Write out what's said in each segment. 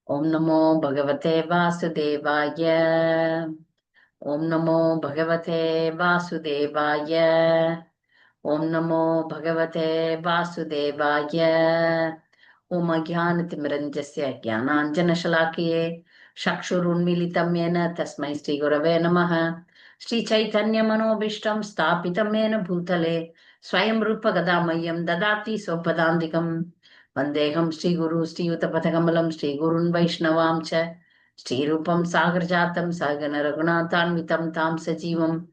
Om Namo Bhagavate Vasudevaya. Om Namo Bhagavate Vasudevaya. Om Namo Bhagavate Vasudevaya. Om Ajnanatimirandasya Jnananjanashalakye Chakshurunmilitam Yena Tasmai Shri Gurave Namaha. Shri Chaitanya Manobishtam Stapitam Yena Bhutale Swayam Rupa Gadamayam Dadati Sopadandikam Vandeham Shri Guru Shri Utapatakamalam Shri Gurun Vaishnavam Cha Shri Rupam Sagar Jatam Sagana Raghunathanvitam Tam Sajivam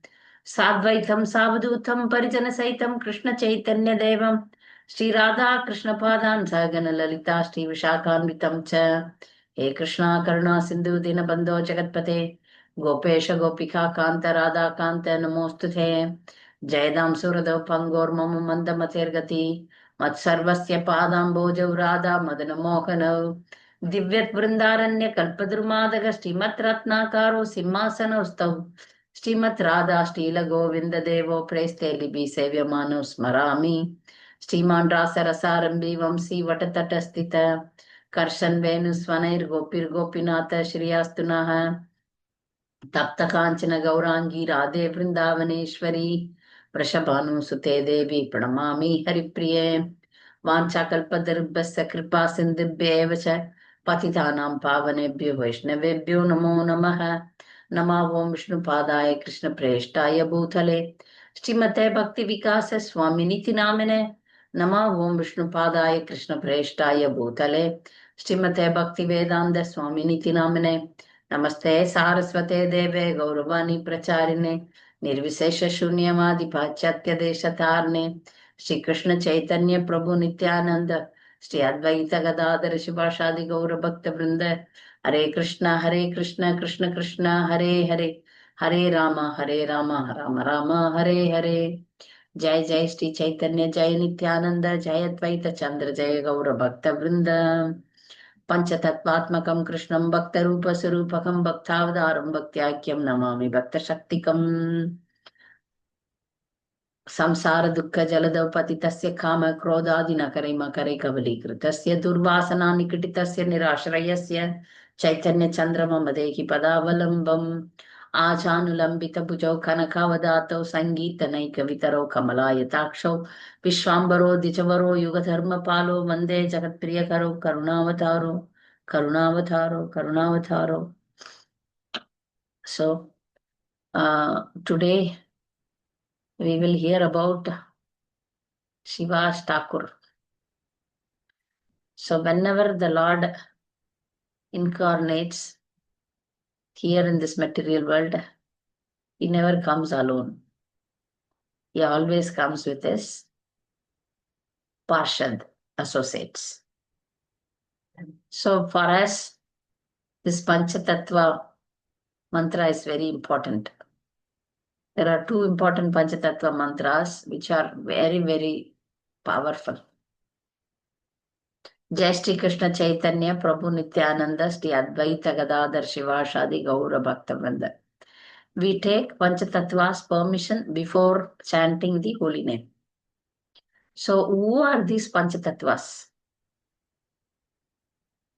Sadvaitam Savadutam Parijana Saitam Krishna Chaitanya Devam Shri Radha Krishna Padan Sagana Lalita Shri Vishakhanvitam Cha He Krishna Karuna Sindhu Dinabandho Jagatpate Gopesha Gopika Kanta Radha Kanta Namostute Jayadam Surado Pangor Mama Mandamatergati Matsarvasya Padambojau Radha Madana Mohanau Divyat Vrindaranya Kalpadrumadaka Srimat Ratnakaro Simhasanostau Srimat Radha Srila Govinda Devo Preste Libi Sevyamano Smarami Sriman Rasa Rasarambi Vamsi Vatatatastita Karshan Venu Swanair Gopir Gopinata Shriyastunaha तप्त कांचन गौरांगी राधे वृंदावनेश्वरी वृषभानुसुते देवी प्रणमामि हरिप्रिये वाञ्छाकल्पतरुभ्यश्च कृपा सिन्धुभ्येव च पतितानां पावनेभ्यो वैष्णवेभ्यो नमो नमः नमः ओं विष्णुपादाय कृष्णप्रेष्ठाय भूतले श्रीमते भक्ति विकास स्वामिनिति नामिने नमः ओं विष्णुपादाय कृष्णप्रेष्ठाय भूतले श्रीमते भक्ति वेदांत स्वामिनिति नामिने नमस्ते सारस्वते देवे गौरवाणी प्रचारिणे निर्विशेष शून्यवादि पाश्चात्य देशतारिणे श्री कृष्ण चैतन्य प्रभु नित्यानंद श्री अद्वैत गदाधर शिवासादि गौर भक्त वृंद हरे कृष्ण कृष्ण कृष्ण हरे हरे हरे राम राम राम हरे हरे जय जय श्री चैतन्य जय नित्यानंद जय अद्वैत चंद्र जय गौर भक्त वृंद पंचतत्वात्मकं कृष्णं भक्तरूपस्वरूपकं भक्तावतारं भक्त्याख्यं नमामि भक्तशक्तिकम् संसार दुःख जलदौ पतितस्य काम क्रोधादि नकरे मकरे कबलीकृतस्य दुर्वासना निकटितस्य निराश्रयस्य चैतन्य चन्द्रमम देहि पदावलम्बम् आचानुलम्बित भुजौ कनकावदातौ सङ्गीतनैकवितरौ कमलायताक्षौ विश्वाम्बरो द्विजवरो युगधर्मपालो वन्दे जगत्प्रियकरौ करुणावतारो. So today we will hear about Srivas Thakkur. So whenever the Lord incarnates here in this material world, he never comes alone. He always comes with his Parshad associates. So for us, this Panchatattva mantra is very important. There are two important Panchatattva mantras which are very, very powerful. Jai Shri Krishna Chaitanya Prabhu Nityananda Shri Advaita Gadadhar Shivashadi Gaura Bhakta. We take Panchatattva's permission before chanting the holy name. So who are these Panchatattva's?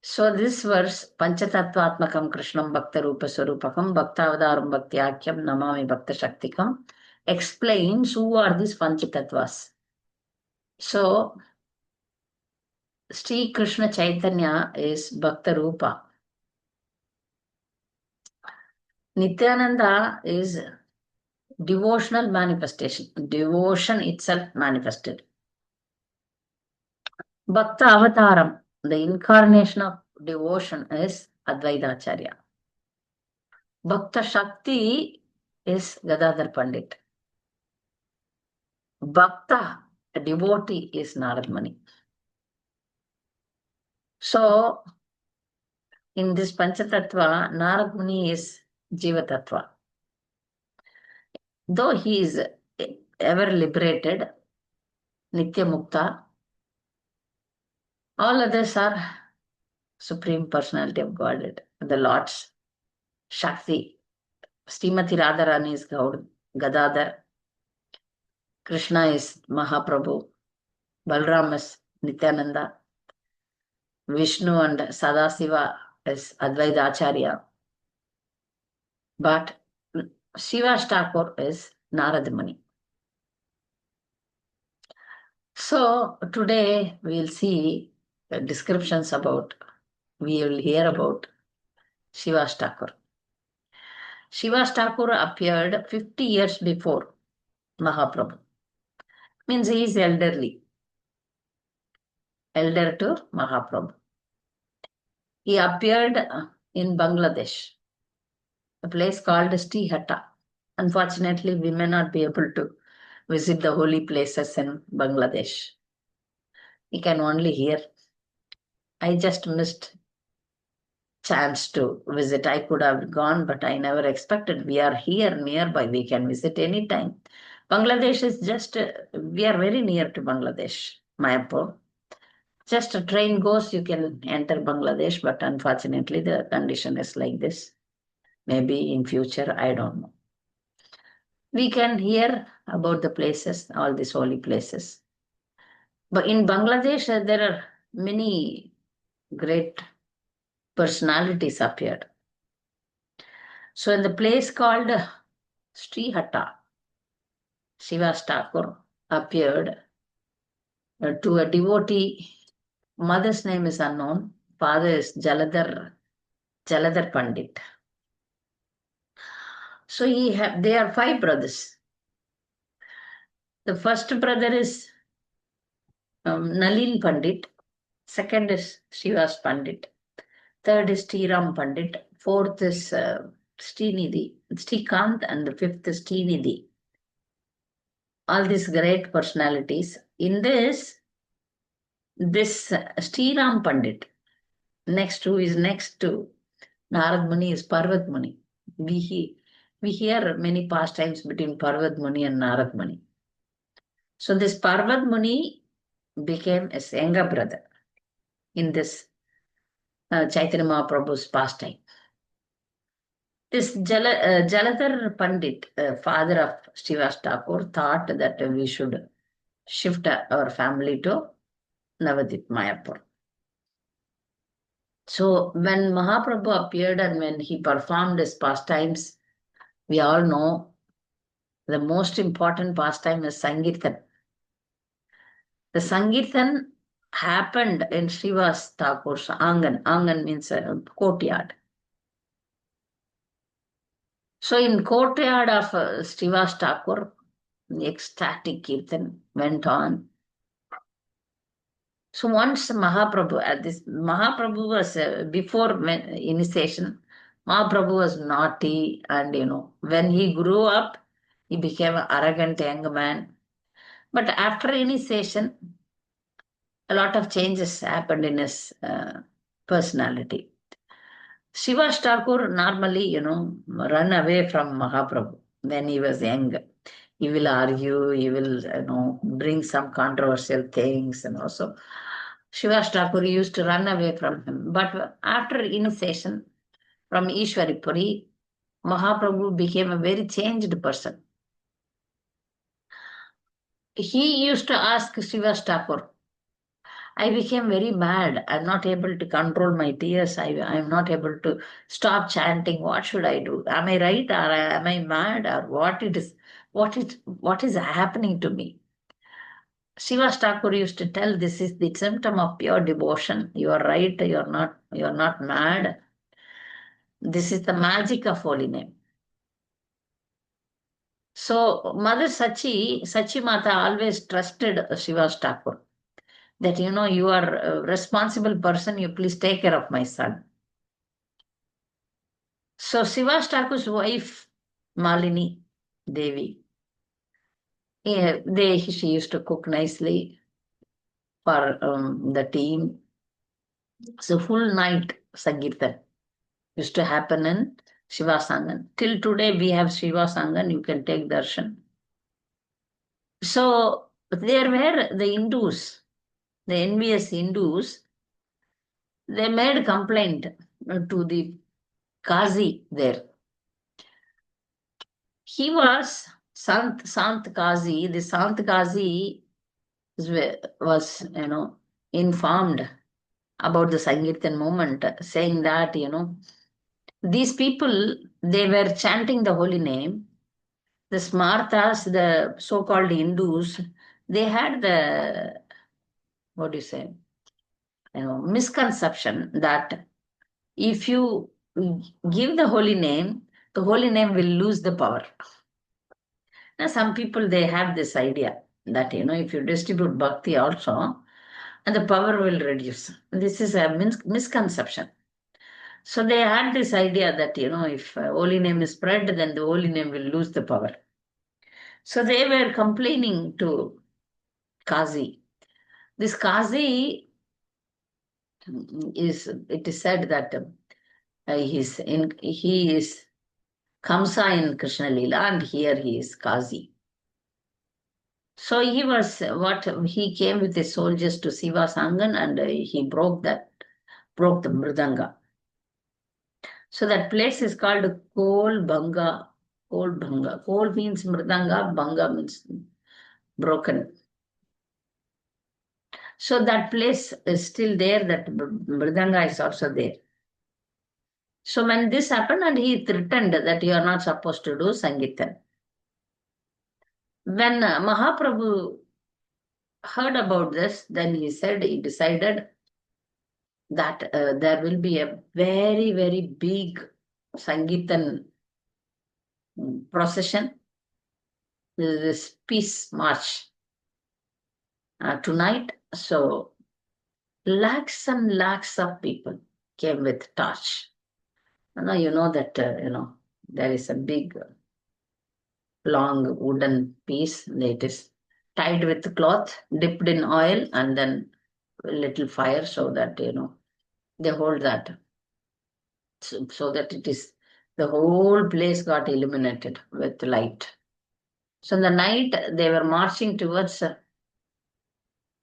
So this verse, Panchatattvatmakam Krishnam Bhakta Rupa Swarupakam Bhaktavadaram Bhaktyakhyam Namami Bhakta Shaktikam, explains who are these Panchatattva's. So Sri Krishna Chaitanya is Bhakta Rupa. Nityananda is devotional manifestation, devotion itself manifested. Bhakta Avataram, the incarnation of devotion, is Advaita Acharya. Bhakta Shakti is Gadadhar Pandit. Bhakta, a devotee, is Narad Muni. So, in this Panchatattva, Narad Muni is Jiva Tattva. Though he is ever liberated, Nitya Mukta, all others are Supreme Personality of Godhead, the Lord's Shakti. Srimati Radharani is Gadadhar. Krishna is Mahaprabhu. Balram is Nityananda. Vishnu and Sadasiva is Advaita Acharya, but Srivas Thakkur is Narad Muni. So today we'll see descriptions about, we will hear about Srivas Thakkur. Srivas Thakkur appeared 50 years before Mahaprabhu. Means he is elderly, elder to Mahaprabhu. He appeared in Bangladesh, a place called Srihatta. Unfortunately, we may not be able to visit the holy places in Bangladesh. We can only hear. I just missed chance to visit. I could have gone, but I never expected. We are here nearby. We can visit anytime. Bangladesh is just, we are very near to Bangladesh, Mayapur. Just a train goes, you can enter Bangladesh, but unfortunately the condition is like this. Maybe in future, I don't know. We can hear about the places, all these holy places. But in Bangladesh, there are many great personalities appeared. So in the place called Srihatta, Srivas Thakur appeared to a devotee. Mother's name is unknown. Father is Jaladhar Pandit. So they are 5 brothers. The first brother is Nalin Pandit. Second is Srivas Pandit. Third is Sriram Pandit. Fourth is Srikant, and the fifth is Srinidhi. All these great personalities. In this Sriram Pandit, next to Narad Muni is Parvat Muni. We hear many pastimes between Parvat Muni and Narad Muni. So this Parvat Muni became a younger brother in this Chaitanya Mahaprabhu's pastime. This Jaladhar Pandit, father of Srivas Thakur, thought that we should shift our family to Navadip Mayapur. So when Mahaprabhu appeared and when he performed his pastimes, we all know the most important pastime is Sankirtan. The Sankirtan happened in Srivas Thakur's Angan. Angan means courtyard. So in courtyard of Srivas Thakur, the ecstatic kirtan went on. So once Mahaprabhu was before initiation, Mahaprabhu was naughty, and when he grew up, he became an arrogant young man. But after initiation, a lot of changes happened in his personality. Srivas Thakur normally, run away from Mahaprabhu when he was young. He will argue, he will, bring some controversial things, and also Srivas Thakur used to run away from him. But after initiation from Ishwaripuri, Mahaprabhu became a very changed person. He used to ask Srivas Thakur, I became very mad. I'm not able to control my tears. I'm not able to stop chanting. What should I do? Am I right, or am I mad, or what it is? What is happening to me? Srivas Thakur used to tell, this is the symptom of pure devotion. You are right. You are not mad. This is the magic of holy name. So Mother Sachi Mata always trusted Srivas Thakur. That you are a responsible person, you please take care of my son. So Srivas Thakur's wife, Malini Devi, she used to cook nicely for the team. So full night Sankirtan used to happen in Shiva Sangan. Till today we have Shiva Sangan, you can take darshan. So there were the Hindus, the envious Hindus, they made complaint to the Qazi there. He was Sant Qazi. The Sant Qazi was, informed about the Sankirtan movement, saying that, these people, they were chanting the holy name. The Smartas, the so-called Hindus, they had the, what do you say, misconception that if you give the holy name will lose the power. Now, some people, they have this idea that, if you distribute bhakti also, and the power will reduce. This is a misconception. So they had this idea that, if holy name is spread, then the holy name will lose the power. So they were complaining to Kazi. This Kazi it is said that he is Kamsa in Krishna Lila, and here he is Kazi. So he came with his soldiers to Srivas Angan, and he broke the Mridanga. So that place is called Kol Banga. Kol Banga. Kol means Mridanga, Banga means broken. So that place is still there, that Mridanga is also there. So when this happened, and he threatened that you are not supposed to do Sangeetan. When Mahaprabhu heard about this, then he decided that there will be a very, very big Sangeetan procession, this peace march tonight. So lakhs and lakhs of people came with torch. Now you know that there is a big long wooden piece. It is tied with cloth, dipped in oil, and then a little fire, so that they hold that, so that it is the whole place got illuminated with light. So in the night they were marching towards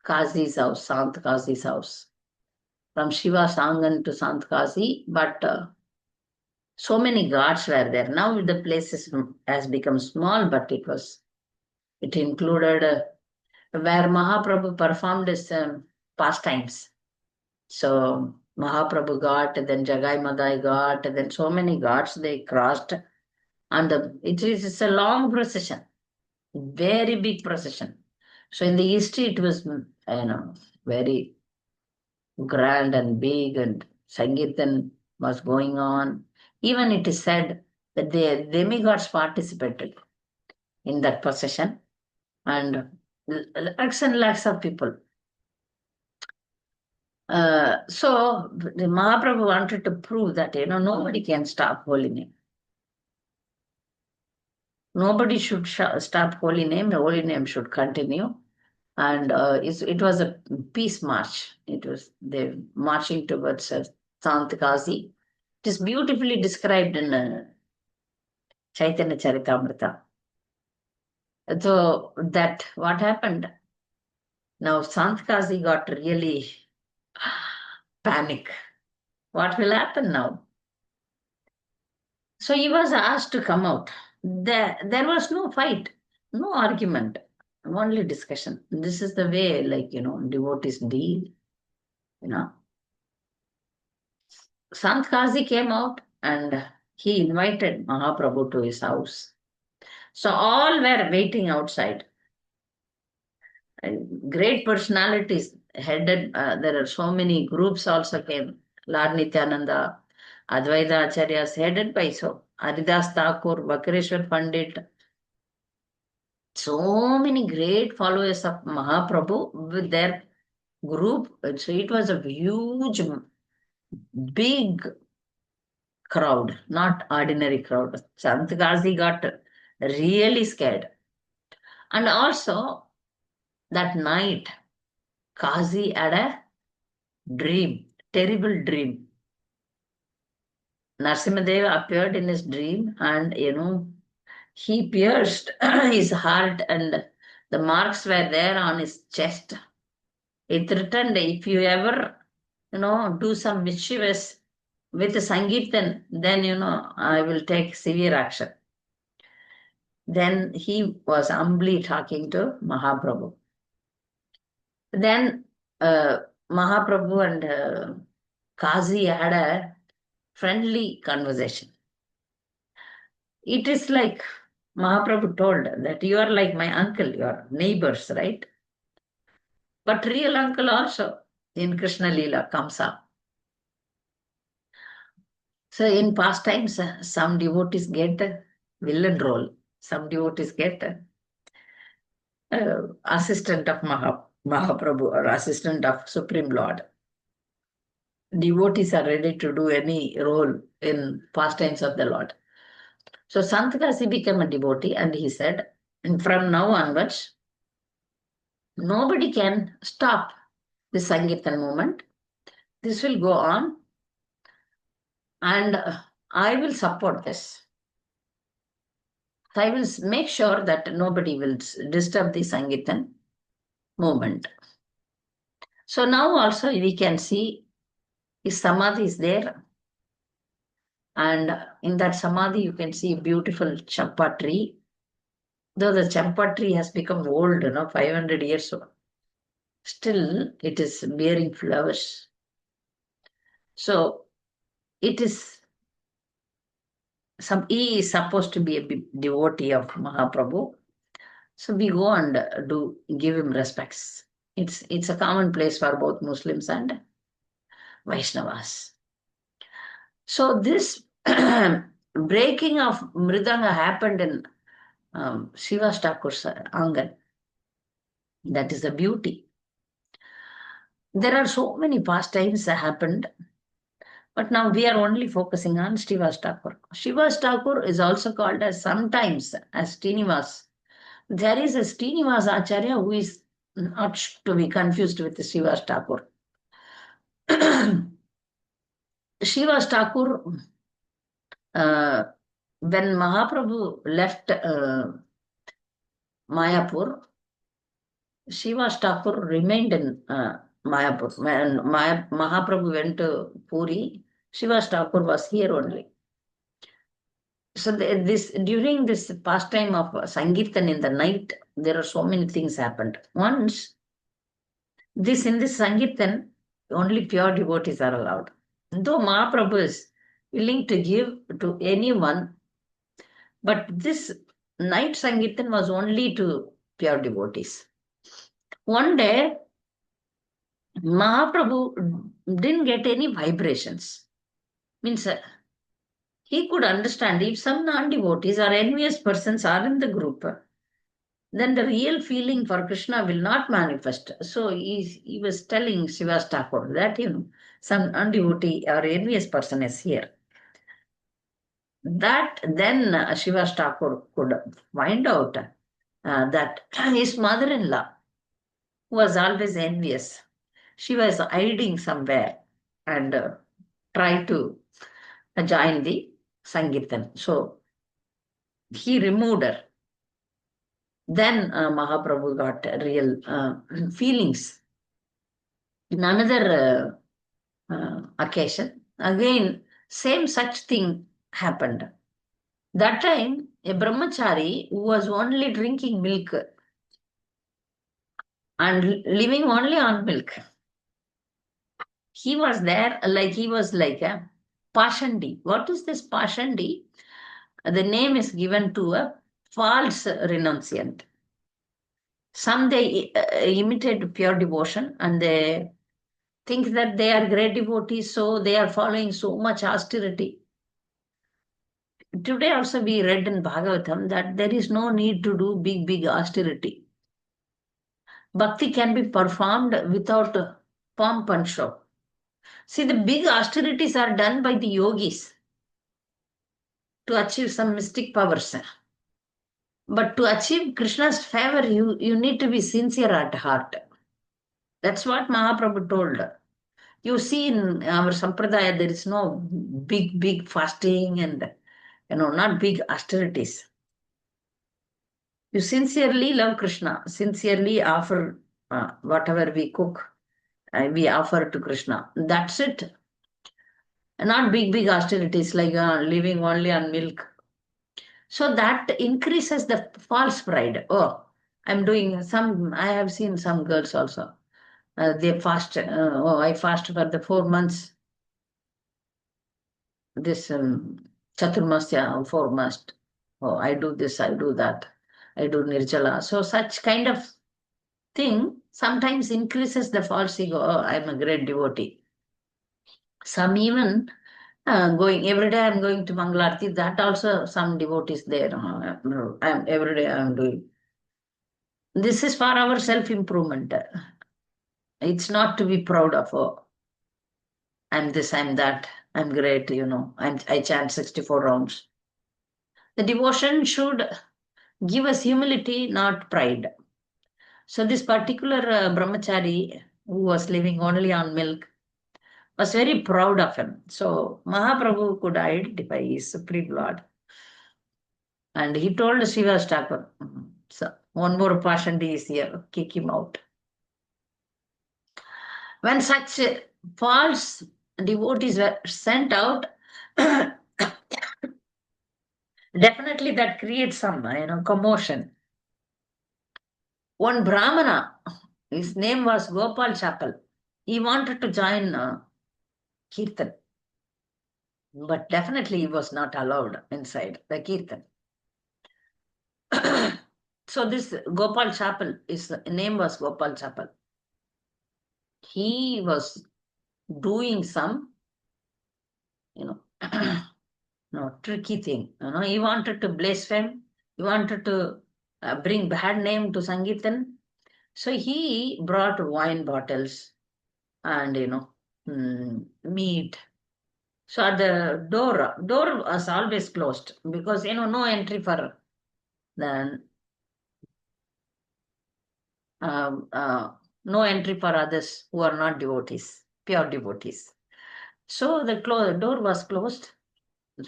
Kazi's house, Sant Kazi's house, from Shiva Sangan to Sant Kazi, but so many gods were there. Now the place has become small, but it included where Mahaprabhu performed his pastimes. So Mahaprabhu got, then Jagai Madai got, then so many gods they crossed, and it's a long procession, very big procession. So in the history, it was very grand and big, and Sangeetan was going on. Even it is said that the demigods participated in that procession, and lakhs and lakhs of people. So the Mahaprabhu wanted to prove that nobody can stop holy name. Nobody should stop holy name. The holy name should continue, and it was a peace march. It was the marching towards Sant Kazi. It is beautifully described in Chaitanya Caritamrta. So that what happened? Now Sant Kazi got really panic. What will happen now? So he was asked to come out. There was no fight, no argument, only discussion. This is the way, devotees deal, you know. Sant Kazi came out and he invited Mahaprabhu to his house. So all were waiting outside. Great personalities headed, there are so many groups also came. Lord Nityananda, Advaita Acharyas headed by Srivas Thakkur, Vakreshwar Pandit, so many great followers of Mahaprabhu with their group. So it was a huge, big crowd, not ordinary crowd. Sant Gazi got really scared. And also that night, Kazi had a dream, terrible dream. Narasimhadeva appeared in his dream, and he pierced his heart, and the marks were there on his chest. It threatened, if you ever do some mischievous with Sangeetan, then I will take severe action. Then he was humbly talking to Mahaprabhu. Then Mahaprabhu and Kazi had a friendly conversation. It is like Mahaprabhu told that you are like my uncle, you are neighbors, right? But real uncle also in Krishna Leela comes up. So in pastimes, some devotees get a villain role. Some devotees get assistant of Mahaprabhu or assistant of Supreme Lord. Devotees are ready to do any role in pastimes of the Lord. So Santkasi became a devotee and he said, and from now onwards, nobody can stop the Sankirtan movement. This will go on and I will support this. I will make sure that nobody will disturb the Sankirtan movement. So now also we can see his samadhi is there. And in that samadhi, you can see a beautiful champa tree. Though the champa tree has become old, 500 years old, still it is bearing flowers. So it is he is supposed to be a devotee of Mahaprabhu. So we go and give him respects. It's a common place for both Muslims and Vaishnavas. So this breaking of Mridanga happened in Srivas Thakkur's Angan. That is the beauty. There are so many pastimes that happened, but now we are only focusing on Srivas Thakur. Srivas Thakur is also called as sometimes as Srinivas. There is a Srinivas Acharya who is not to be confused with the Srivas Thakur. Srivas Thakur, when Mahaprabhu left Mayapur, Srivas Thakur remained in Mayapur. When Mahaprabhu went to Puri, Srivas Thakur was here only. So during this pastime of Sankirtan in the night, there are so many things happened. Once, in this Sankirtan, only pure devotees are allowed. Though Mahaprabhu is willing to give to anyone, but this night Sankirtan was only to pure devotees. One day, Mahaprabhu didn't get any vibrations. Means he could understand if some non-devotees or envious persons are in the group, then the real feeling for Krishna will not manifest. So he was telling Srivas Thakur that some non-devotee or envious person is here. That then Srivas Thakur could find out that his mother-in-law was always envious. She was hiding somewhere and tried to join the Sankirtan. So he removed her. Then Mahaprabhu got real feelings. In another occasion, again, same such thing happened. That time, a brahmachari who was only drinking milk and living only on milk, he was there he was like a Pashandi. What is this Pashandi? The name is given to a false renunciant. Some they imitate pure devotion and they think that they are great devotees, so they are following so much austerity. Today also we read in Bhagavatam that there is no need to do big austerity. Bhakti can be performed without pomp and show. See, the big austerities are done by the yogis to achieve some mystic powers. But to achieve Krishna's favor, you need to be sincere at heart. That's what Mahaprabhu told. You see in our sampradaya, there is no big fasting and, not big austerities. You sincerely love Krishna, sincerely offer whatever we cook, we offer to Krishna. That's it. Not big austerities like living only on milk. So that increases the false pride. Oh, I have seen some girls also. They fast. I fast for the 4 months. This Chaturmasya, 4 months. Oh, I do this, I do that. I do Nirjala. So such kind of thing sometimes increases the false ego. Oh, I'm a great devotee. Some even going every day I'm going to Mangalarti. That also some devotees there. I'm every day I'm doing. This is for our self improvement. It's not to be proud of. Oh, I'm this, I'm that. I'm great. I chant 64 rounds. The devotion should give us humility, not pride. So this particular brahmachari who was living only on milk was very proud of him. So Mahaprabhu could identify his Supreme Lord. And he told Srivas Thakkur, so one more passionate is here, kick him out. When such false devotees were sent out, definitely that creates some commotion. One Brahmana, his name was Gopal Chapel. He wanted to join Kirtan, but definitely he was not allowed inside the Kirtan. So this Gopal Chapel, his name was Gopal Chapel. He was doing some, you know, no tricky thing. He wanted to blaspheme. He wanted to bring bad name to Sangeetan. So he brought wine bottles and meat. So at the door was always closed because no entry for the no entry for others who are not devotees, pure devotees. So the door was closed,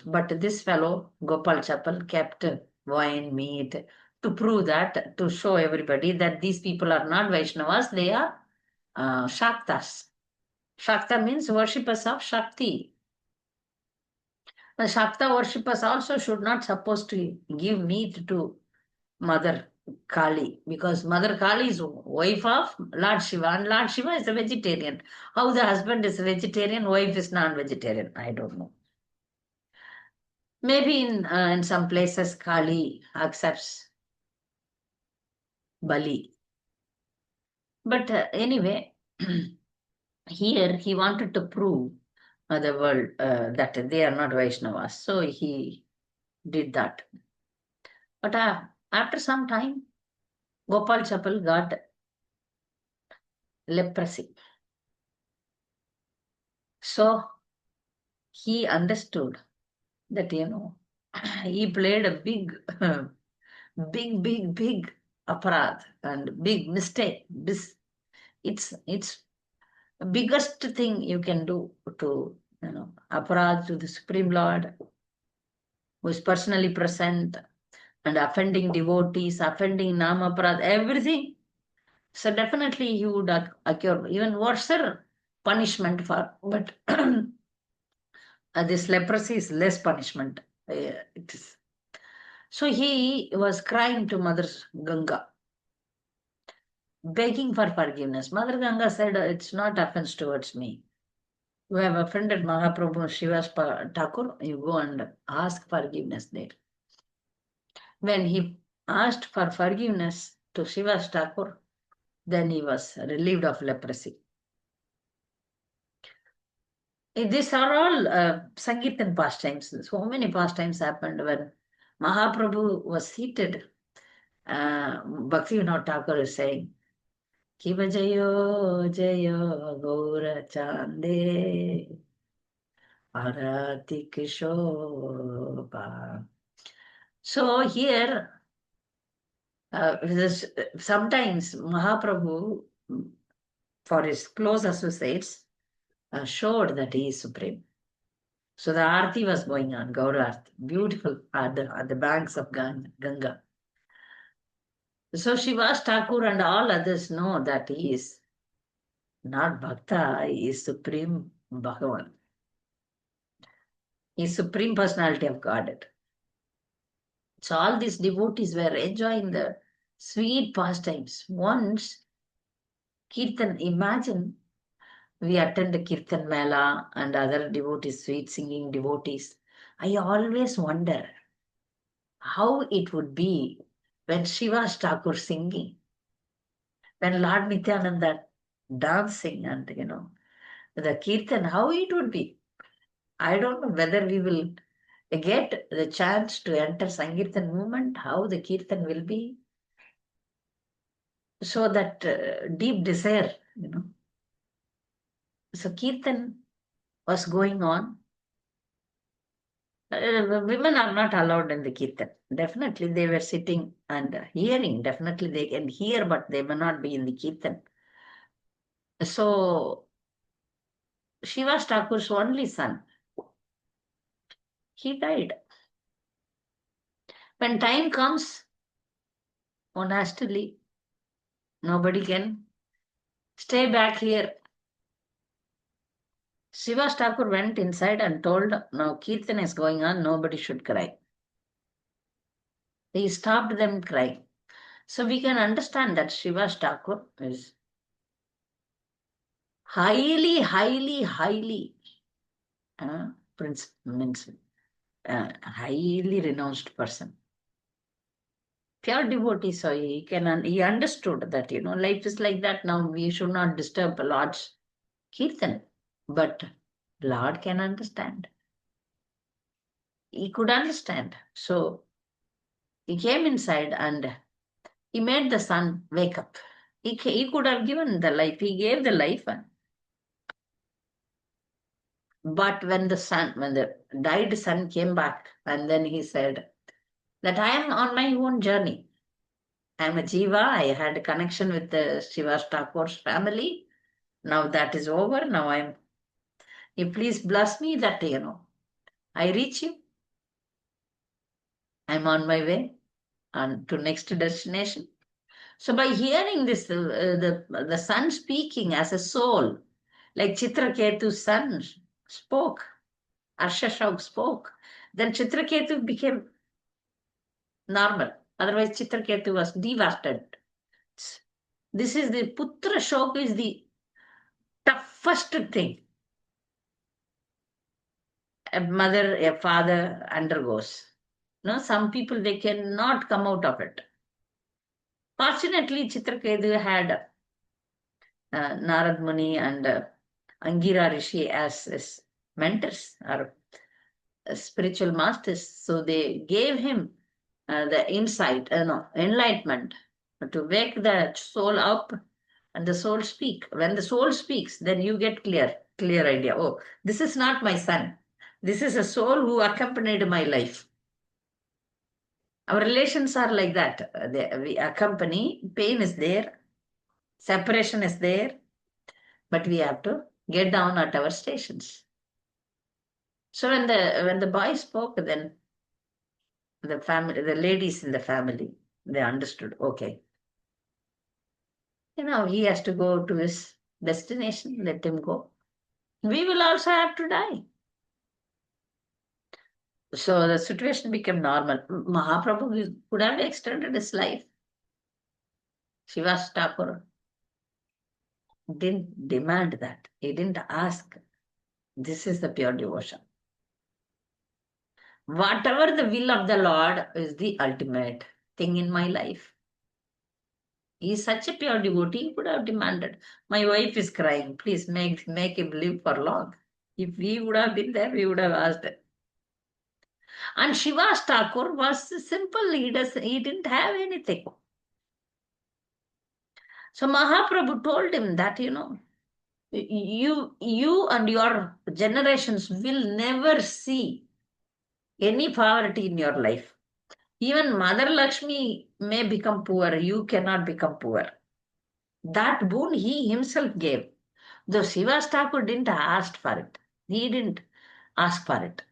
but this fellow Gopal Chapal kept wine, meat to prove that, to show everybody that these people are not Vaishnavas, they are Shaktas. Shakta means worshippers of Shakti. The Shakta worshippers also should not supposed to give meat to Mother Kali because Mother Kali is wife of Lord Shiva and Lord Shiva is a vegetarian. How the husband is a vegetarian, wife is non-vegetarian, I don't know. Maybe in some places Kali accepts Bali. But anyway, here he wanted to prove the world that they are not Vaishnavas. So he did that. But after some time, Gopal Chapal got leprosy. So he understood that, he played a big, big aparadh and big mistake. It's biggest thing you can do to, aparadh to the Supreme Lord who is personally present and offending devotees, offending Nama Aparadh, everything. So definitely he would occur even worse punishment for, but this leprosy is less punishment. It is. So he was crying to Mother Ganga, begging for forgiveness. Mother Ganga said, it's not offense towards me. You have offended Mahaprabhu Srivas Thakur, you go and ask forgiveness there. When he asked for forgiveness to Srivas Thakur, then he was relieved of leprosy. These are all Sangeetan pastimes. So many pastimes happened when Mahaprabhu was seated. Bhaktivinoda Thakur is saying, Kiva Jayo Jayo Gaura Chande Arati Kishoba. So here, sometimes Mahaprabhu, for his close associates, showed that he is supreme. So the arti was going on, Gaura Arti, beautiful at the banks of Ganga. So Srivas Thakur and all others know that he is not Bhakta, he is Supreme Bhagavan. He is Supreme Personality of Godhead. So all these devotees were enjoying the sweet pastimes. Once Kirtan, imagine we attend the Kirtan Mela and other devotees, sweet singing devotees. I always wonder how it would be when Srivas Thakur singing, when Lord Nityananda dancing, and the Kirtan, how it would be. I don't know whether we will get the chance to enter Sankirtan movement, how the Kirtan will be. So that deep desire. So Kirtan was going on. Women are not allowed in the Kirtan. Definitely they were sitting and hearing. Definitely they can hear, but they may not be in the Kirtan. So Srivas Thakur's only son, he died. When time comes, one has to leave. Nobody can stay back here. Srivas Thakur went inside and told, now Kirtan is going on, nobody should cry. He stopped them crying. So we can understand that Srivas Thakur is highly means highly renounced person. Pure devotee, so he understood that life is like that. Now we should not disturb Lord's Kirtan, but Lord can understand. He could understand. So he came inside and he made the son wake up. He could have given the life. He gave the life. But when the died son came back, and then he said that I am on my own journey. I am a jiva. I had a connection with the Srivas Thakur's family. Now that is over. Now you please bless me that, I reach you. I'm on my way and to next destination. So by hearing this, the son speaking as a soul, like Chitraketu's son spoke, Arshashok spoke, then Chitraketu became normal. Otherwise, Chitraketu was devastated. This is the Putra Shok is the toughest thing a mother, a father undergoes. No, some people they cannot come out of it. Fortunately, Chitraketu had Narad Muni and Angira Rishi as his mentors or spiritual masters. So they gave him the insight, no, enlightenment to wake the soul up and the soul speak. When the soul speaks, then you get clear idea. Oh, this is not my son. This is a soul who accompanied my life. Our relations are like that. We accompany, pain is there, separation is there, but we have to get down at our stations. So when the boy spoke, then the ladies in the family, they understood, okay, he has to go to his destination, let him go. We will also have to die. So the situation became normal. Mahaprabhu could have extended his life. Srivas Thakur didn't demand that. He didn't ask. This is the pure devotion. Whatever the will of the Lord is the ultimate thing in my life. He is such a pure devotee, he could have demanded, my wife is crying, please make him live for long. If we would have been there, we would have asked. And Srivas Thakur was simple, he didn't have anything. So Mahaprabhu told him that, you and your generations will never see any poverty in your life. Even Mother Lakshmi may become poor, you cannot become poor. That boon he himself gave. Though Srivas Thakur didn't ask for it. He didn't ask for it.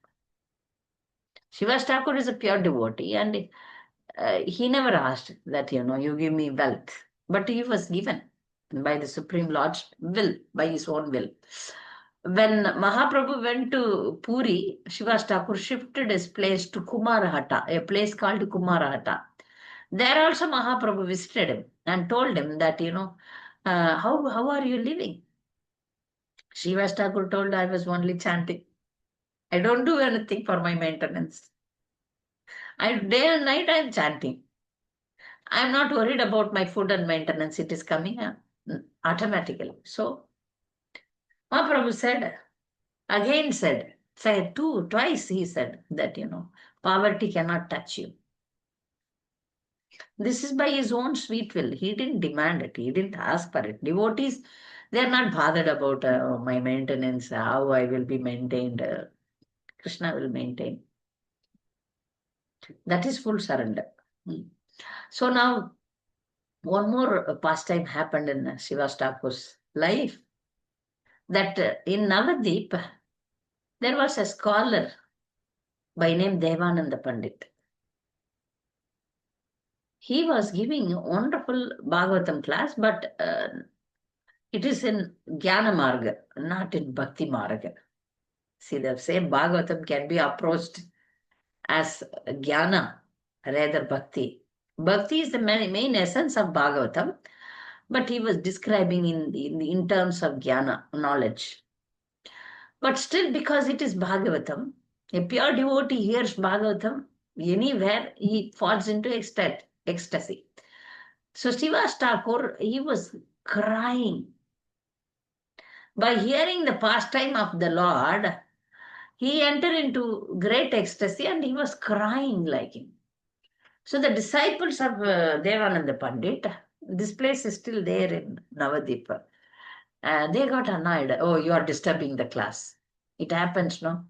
Srivas Thakur is a pure devotee and he never asked that, you give me wealth. But he was given by the Supreme Lord's will, by his own will. When Mahaprabhu went to Puri, Srivas Thakur shifted his place to Kumarahata, a place called Kumarahata. There also Mahaprabhu visited him and told him that, How are you living? Srivas Thakkur told, I was only chanting. I don't do anything for my maintenance. Day and night I'm chanting. I'm not worried about my food and maintenance. It is coming automatically. So Mahaprabhu said twice he said that, poverty cannot touch you. This is by his own sweet will. He didn't demand it. He didn't ask for it. Devotees, they are not bothered about my maintenance, how I will be maintained. Krishna will maintain. That is full surrender. Hmm. So now, one more pastime happened in Srivas Thakur's life. That in Navadip, there was a scholar by name Devananda Pandit. He was giving a wonderful Bhagavatam class, but it is in Jnana Marga, not in Bhakti Marga. See, the same Bhagavatam can be approached as Jnana, rather Bhakti. Bhakti is the main essence of Bhagavatam, but he was describing in terms of Jnana, knowledge. But still, because it is Bhagavatam, a pure devotee hears Bhagavatam anywhere, he falls into ecstasy. So Srivas Thakur, he was crying. By hearing the pastime of the Lord, he entered into great ecstasy and he was crying like him. So the disciples of Devananda Pandit, this place is still there in Navadip. They got annoyed. Oh, you are disturbing the class. It happens, no?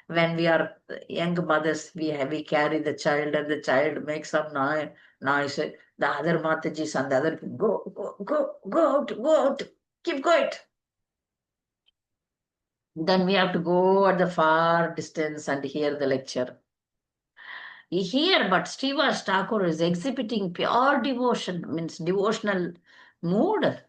When we are young mothers, we carry the child and the child makes some noise. The other Matajis and the other go out, keep quiet. Then we have to go at the far distance and hear the lecture. Here, but Srivas Thakur is exhibiting pure devotion, means devotional mood.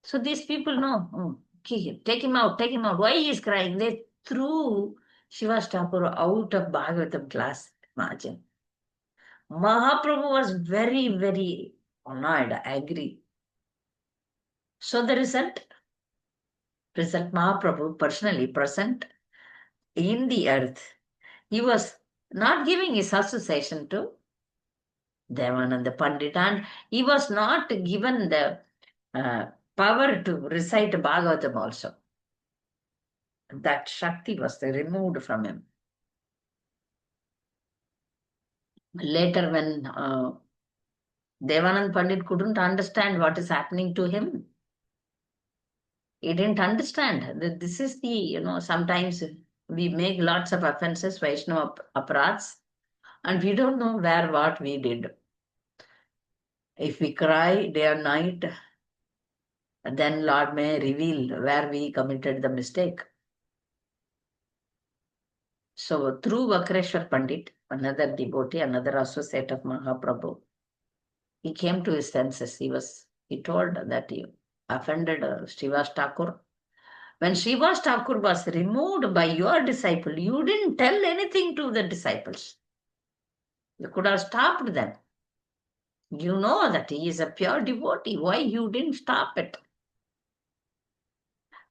So these people know, take him out, take him out. Why he is crying? They threw Srivas Thakur out of Bhagavatam class. Imagine. Mahaprabhu was very, very annoyed, angry. So the result Mahaprabhu personally present in the earth. He was not giving his association to Devananda Pandit, and he was not given the power to recite Bhagavatam also. That Shakti was removed from him. Later, when Devanand Pandit couldn't understand what is happening to him, he didn't understand that this is sometimes we make lots of offenses, Vaishnava aparats, and we don't know what we did. If we cry day and night, then Lord may reveal where we committed the mistake. So through Vakreshwar Pandit, another devotee, another associate of Mahaprabhu, he came to his senses. He told that he offended Srivas Thakur. When Srivas Thakur was removed by your disciple, you didn't tell anything to the disciples. You could have stopped them. You know that he is a pure devotee. Why you didn't stop it?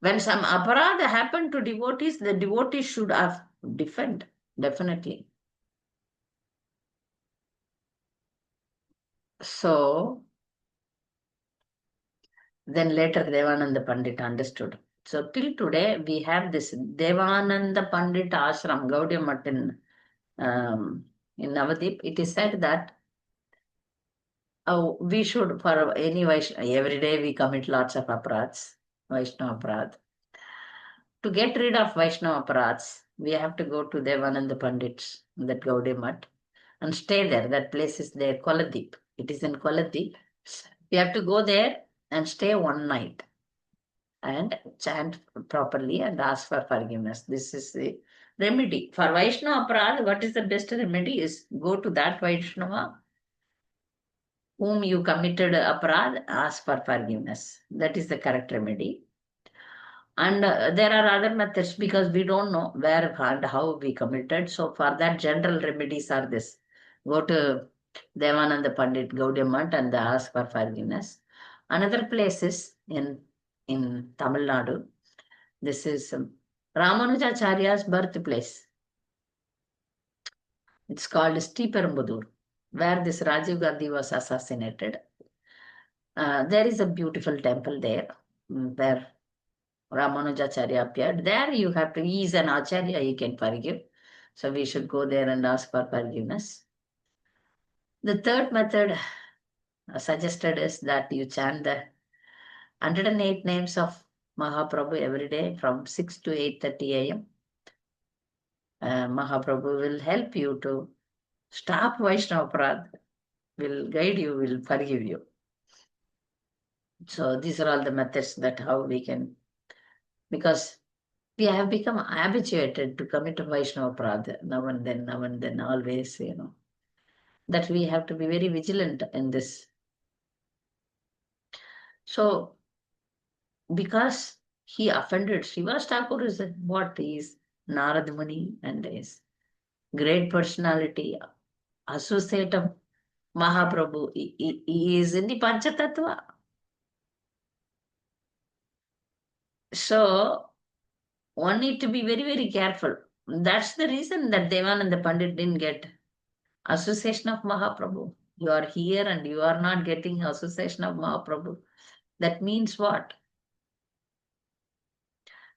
When some aparadha happened to devotees, the devotees should have defend, definitely. So, then later Devananda Pandit understood. So till today we have this Devananda Pandit Ashram, Gaudiya Math in Navadip. It is said that we should, for any Vaishnava, every day we commit lots of aparats, Vaishnava aparad. To get rid of Vaishnava aparats, we have to go to Devananda Pandit's, that Gaudiya Math, and stay there. That place is there, Koladip. It is in Koladip. We have to go there and stay one night and chant properly and ask for forgiveness. This is the remedy. For Vaishnava aparad, what is the best remedy is go to that Vaishnava whom you committed aparad, ask for forgiveness. That is the correct remedy. And there are other methods because we don't know where and how we committed. So for that, general remedies are this. Go to Devananda Pandit Gaudiya Math and ask for forgiveness. Another place is in Tamil Nadu. This is Ramanujacharya's birthplace. It's called Sriperumbudur, where this Rajiv Gandhi was assassinated. There is a beautiful temple there where Ramanujacharya appeared. There you have to, he is an Acharya, he can forgive. So we should go there and ask for forgiveness. The third method suggested is that you chant the 108 names of Mahaprabhu every day from 6 to 8:30 a.m. Mahaprabhu will help you to stop Vaishnava Aparadha, will guide you, will forgive you. So these are all the methods that how we can, because we have become habituated to commit Vaishnava Aparadha now and then, always, that we have to be very vigilant in this. So, because he offended, Srivas Thakkur is what he is, Narad Muni, and is great personality, associate of Mahaprabhu. He is in the Panchatattva. So, one need to be very, very careful. That's the reason that Devananda Pandit didn't get association of Mahaprabhu. You are here and you are not getting association of Mahaprabhu. That means what?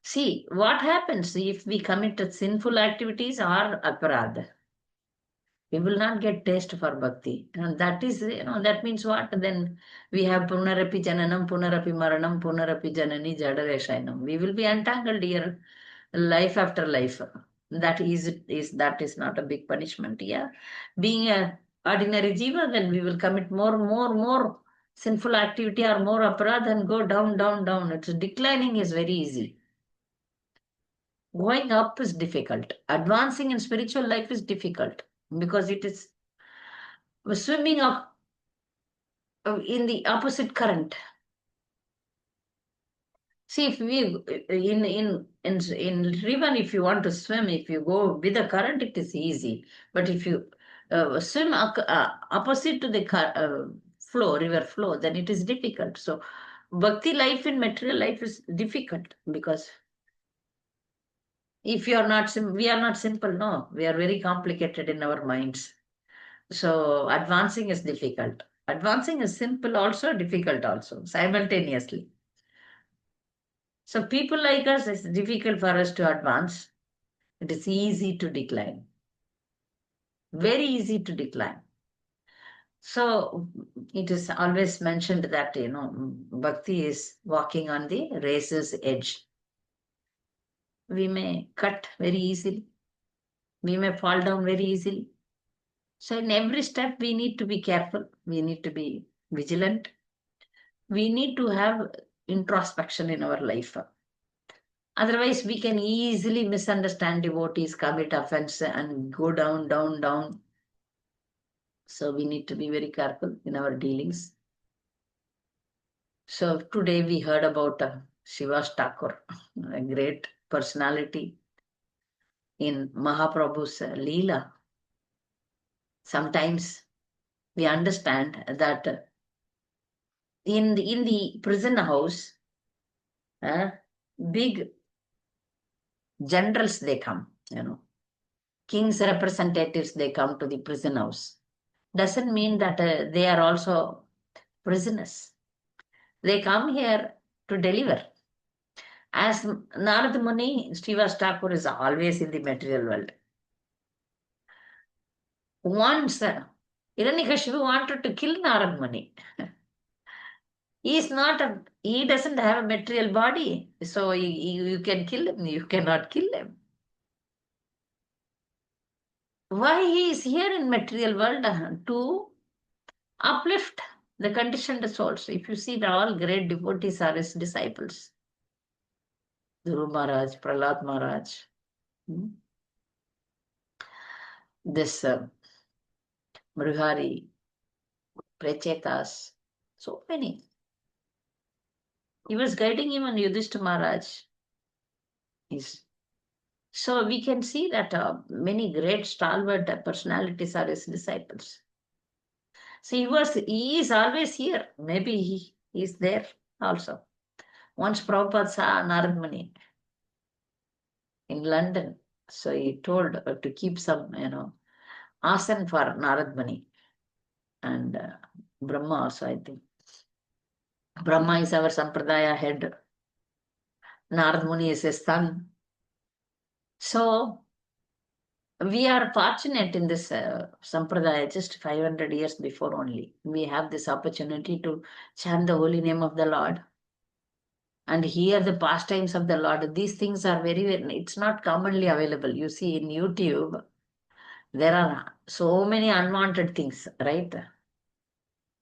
See, what happens if we commit sinful activities or aparadha? We will not get taste for bhakti. And that is, that means what? Then we have punarapi jananam, punarapi maranam, punarapi janani jadareshainam. We will be entangled here life after life. That is not a big punishment. Yeah. Being a ordinary jiva, then we will commit more sinful activity or more aparadha and go down, down, down. It's declining is very easy. Going up is difficult. Advancing in spiritual life is difficult because it is swimming up in the opposite current. See, if we in river, if you want to swim, if you go with the current, it is easy. But if you swim opposite to the flow, river flow, then it is difficult. So, bhakti life in material life is difficult because if you are not, we are not simple. No, we are very complicated in our minds. So advancing is difficult. Advancing is simple also, difficult also, simultaneously. So people like us, it's difficult for us to advance. It is easy to decline. Very easy to decline. So it is always mentioned that, bhakti is walking on the razor's edge. We may cut very easily. We may fall down very easily. So in every step, we need to be careful. We need to be vigilant. We need to have introspection in our life. Otherwise, we can easily misunderstand devotees, commit offense, and go down, down, down. So we need to be very careful in our dealings. So today we heard about Srivas Thakkur, a great personality in Mahaprabhu's Leela. Sometimes we understand that in the prison house, big generals they come, king's representatives they come to the prison house. Doesn't mean that they are also prisoners. They come here to deliver. As Narad Muni, Srivas Thakkur is always in the material world. Once Hiranyakashipu wanted to kill Narad Muni. He doesn't have a material body. So you can kill him, you cannot kill him. Why he is here in material world? To uplift the conditioned souls. If you see, all great devotees are his disciples. Dhruv Maharaj, Prahlad Maharaj. This Mrihari, Prechetas, so many. He was guiding even Yudhishthira Maharaj. So we can see that many great stalwart personalities are his disciples. So he is always here. Maybe is there also. Once Prabhupada saw Narad Muni in London, so he told to keep some, asan for Narad Muni and Brahma also, I think. Brahma is our Sampradaya head. Narad Muni is his son. So we are fortunate in this Sampradaya just 500 years before only. We have this opportunity to chant the holy name of the Lord and hear the pastimes of the Lord. These things are very, very, it's not commonly available. You see in YouTube, there are so many unwanted things, right?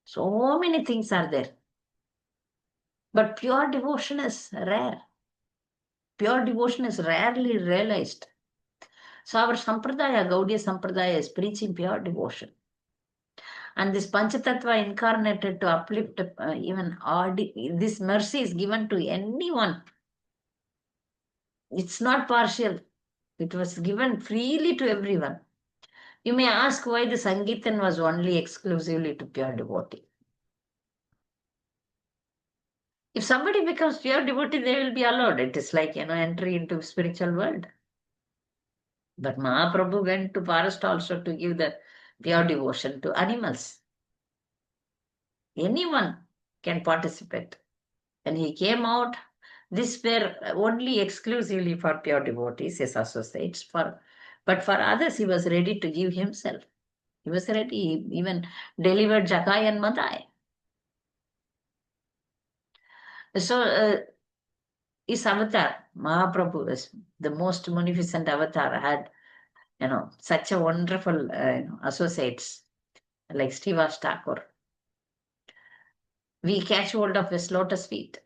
So many things are there. But pure devotion is rare. Pure devotion is rarely realized. So our Sampradaya, Gaudiya Sampradaya is preaching pure devotion. And this Panchatattva incarnated to uplift even this mercy is given to anyone. It's not partial. It was given freely to everyone. You may ask why the Sangeetan was only exclusively to pure devotee. If somebody becomes pure devotee, they will be allowed. It is like, entry into spiritual world. But Mahaprabhu went to forest also to give the pure devotion to animals. Anyone can participate. When he came out, these were only exclusively for pure devotees, his associates. But for others, he was ready to give himself. He was ready. He even delivered Jagai and Madai. So, his avatar, Mahaprabhu, is the most munificent avatar, had, such a wonderful associates like Srivas Thakkur. We catch hold of his lotus feet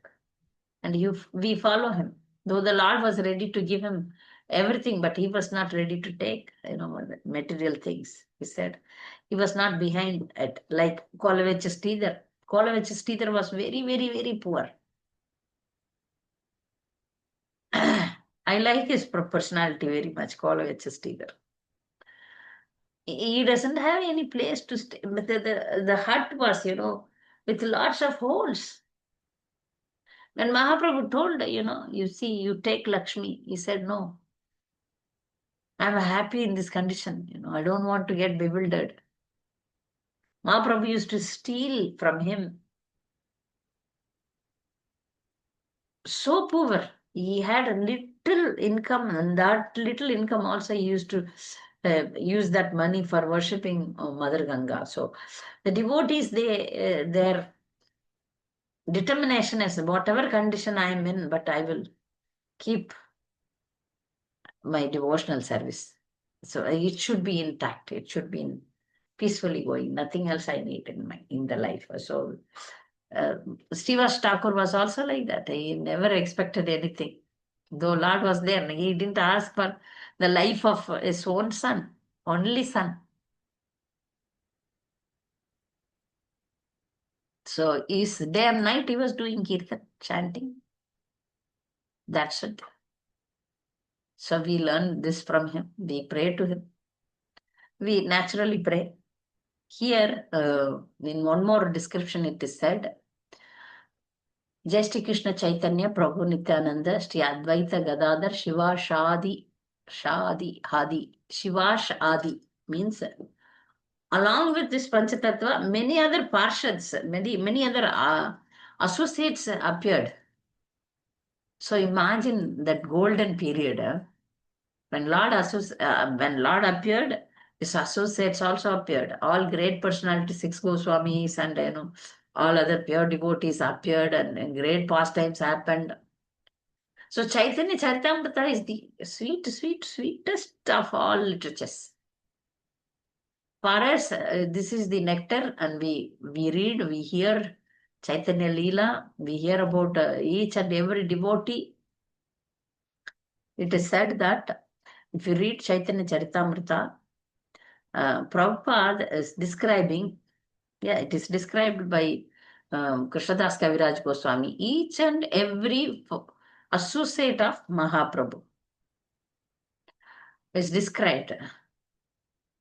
and we follow him. Though the Lord was ready to give him everything, but he was not ready to take, material things. He said he was not behind it. Like Kolavechastidhar. Kolavechastidhar was very, very, very poor. I like his personality very much, Kolavechastidhar. He doesn't have any place to stay. But the hut was, with lots of holes. When Mahaprabhu told, you see, you take Lakshmi, he said, no, I'm happy in this condition. I don't want to get bewildered. Mahaprabhu used to steal from him. So poor. He had a little income, and that little income also he used to use that money for worshipping Mother Ganga. So the devotees, their determination is whatever condition I am in, but I will keep my devotional service. So it should be intact. It should be peacefully going. Nothing else I need in the life. So uh, Srivas Thakur was also like that. He never expected anything. Though Lord was there, he didn't ask for the life of his own son, only son. So his day and night he was doing kirtan, chanting. That's it. So we learn this from him. We pray to him. We naturally pray. Here, in one more description, it is said, Jai Shri Krishna Chaitanya Prabhu Nityananda Shri Advaita Gadadhar Shivash Adi means along with this Panchatattva, many other parshads, many other associates appeared. So imagine that golden period. When Lord appeared, his associates also appeared. All great personalities, six Goswamis and all other pure devotees appeared, and great pastimes happened. So Chaitanya Caritamrta is the sweetest of all literatures. For us, this is the nectar, and we read, we hear Chaitanya Leela, we hear about each and every devotee. It is said that if you read Chaitanya Caritamrita, Prabhupada is describing, it is described by Krishnadas Kaviraj Goswami, each and every associate of Mahaprabhu is described.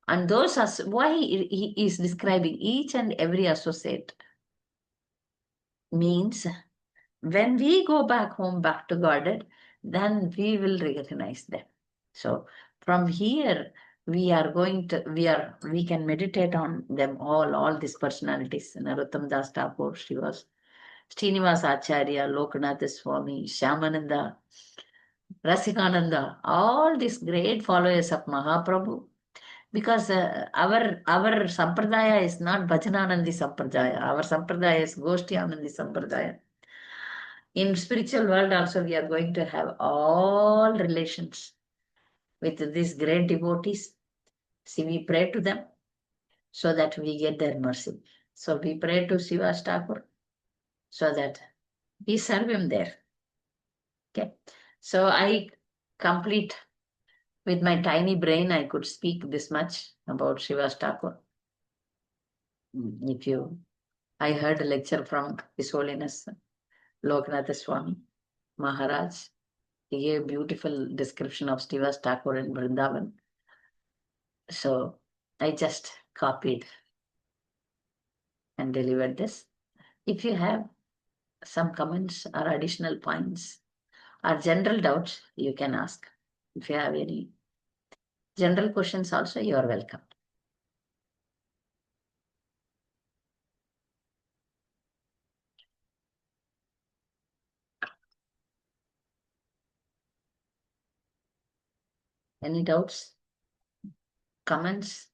And why he is describing each and every associate? means when we go back home, back to Godhead, then we will recognize them. So from here, we can meditate on them all these personalities. Narottam Das Thakur, Srinivas Acharya, Lokanath Swami, Shyamananda, Rasikananda, all these great followers of Mahaprabhu. Because our sampradaya is not Bhajananandi sampradaya. Our sampradaya is Goshti Anandi sampradaya. In spiritual world also we are going to have all relations with these great devotees. See, we pray to them so that we get their mercy. So we pray to Srivas Thakkur so that we serve him there. Okay. So I complete with my tiny brain, I could speak this much about Srivas Thakkur. If you, I heard a lecture from His Holiness Lokanath Swami Maharaj. He gave a beautiful description of Srivas Thakkur in Vrindavan. So I just copied and delivered this. If you have some comments or additional points or general doubts, you can ask. If you have any general questions also, you are welcome. Any doubts? Comments?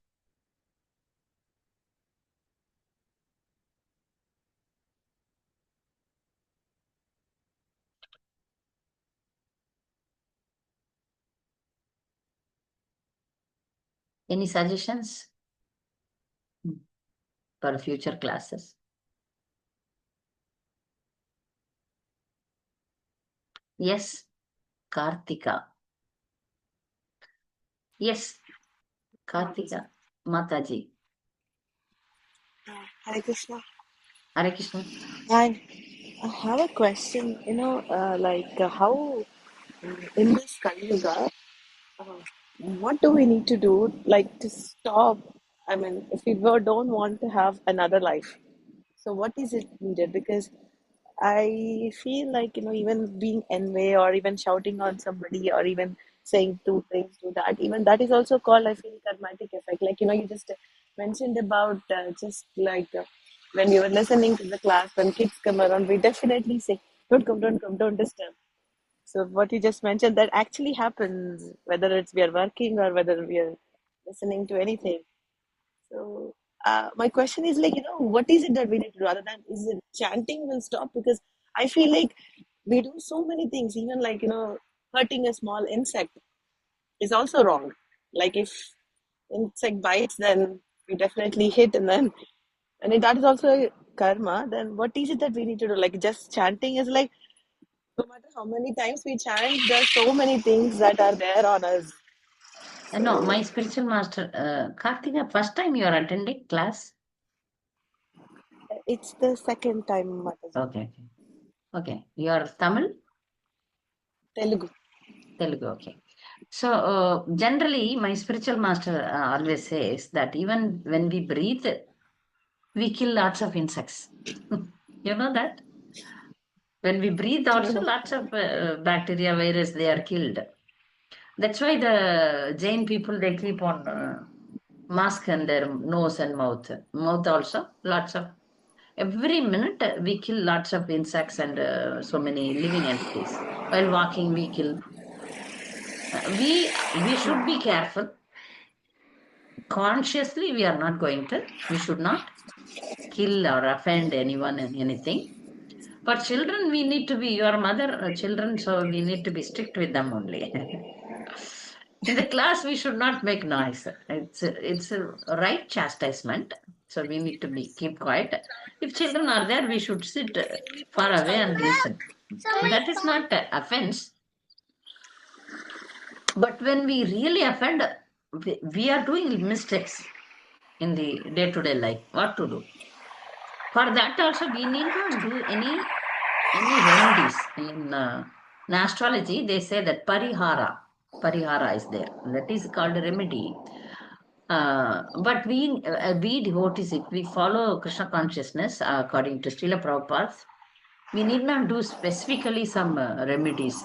Any suggestions for future classes? Yes, Kartika. Yes, Kartika. Mataji. Hare Krishna. Hare Krishna. I have a question. How in this Kali Yuga, uh, what do we need to do, like to stop? I mean, if we don't want to have another life, so what is it needed? Because I feel like, even being envy or even shouting on somebody or even saying two things to that, even that is also called, I feel, karmatic effect. Like, you just mentioned about just like when we were listening to the class, when kids come around, we definitely say, don't come, don't disturb. So what you just mentioned, that actually happens, whether it's we are working or whether we are listening to anything. So my question is like, what is it that we need to do other than is it chanting will stop? Because I feel like we do so many things, even like, hurting a small insect is also wrong. Like if insect bites, then we definitely hit, and then and if that is also karma. Then what is it that we need to do? Like just chanting is like no matter how many times we chant, there's so many things that are there on us. No, So my spiritual master, Kartika, first time you are attending class? it's the second time, Mataji. Okay. Okay. You are Tamil? Telugu. Telugu, okay. So, generally, my spiritual master always says that even when we breathe, we kill lots of insects. You know that? When we breathe, also No. lots of bacteria, virus, they are killed. That's why the Jain people, they keep on mask in their nose and mouth. Mouth also, lots of. Every minute, we kill lots of insects and so many living entities. While walking, we kill. We should be careful. Consciously, we are not going to. We should not kill or offend anyone and anything. For children, we need to be your mother, children, so we need to be strict with them only. In the class, we should not make noise. It's a right chastisement. So we need to be keep quiet. If children are there, we should sit far away and listen. That is not offense. But when we really offend, we are doing mistakes in the day-to-day life. What to do? For that also, we need not do any remedies. In astrology, they say that parihara is there. That is called a remedy. But we devotees, if we follow Krishna consciousness, according to Srila Prabhupada, We need not do specifically some remedies.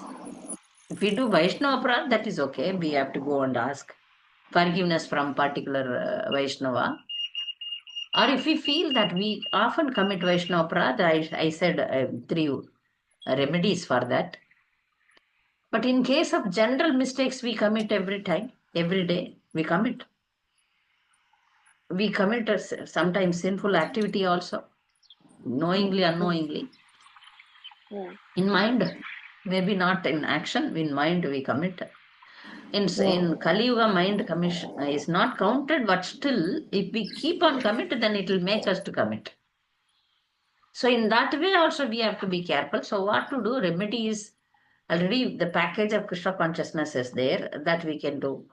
If we do Vaishnava Aparadha, that is okay. We have to go and ask forgiveness from particular Vaishnava. Or if we feel that we often commit Vaishnava Aparadha, I said 3 remedies for that. But in case of general mistakes, we commit every time, every day, we commit. We commit sometimes sinful activity also, knowingly, unknowingly. Yeah. In mind, maybe not in action, in mind we commit. In Kali Yuga, mind commission is not counted, but still, if we keep on commit, then it will make us to commit. So in that way also we have to be careful. So what to do? Remedy is already the package of Krishna consciousness is there that we can do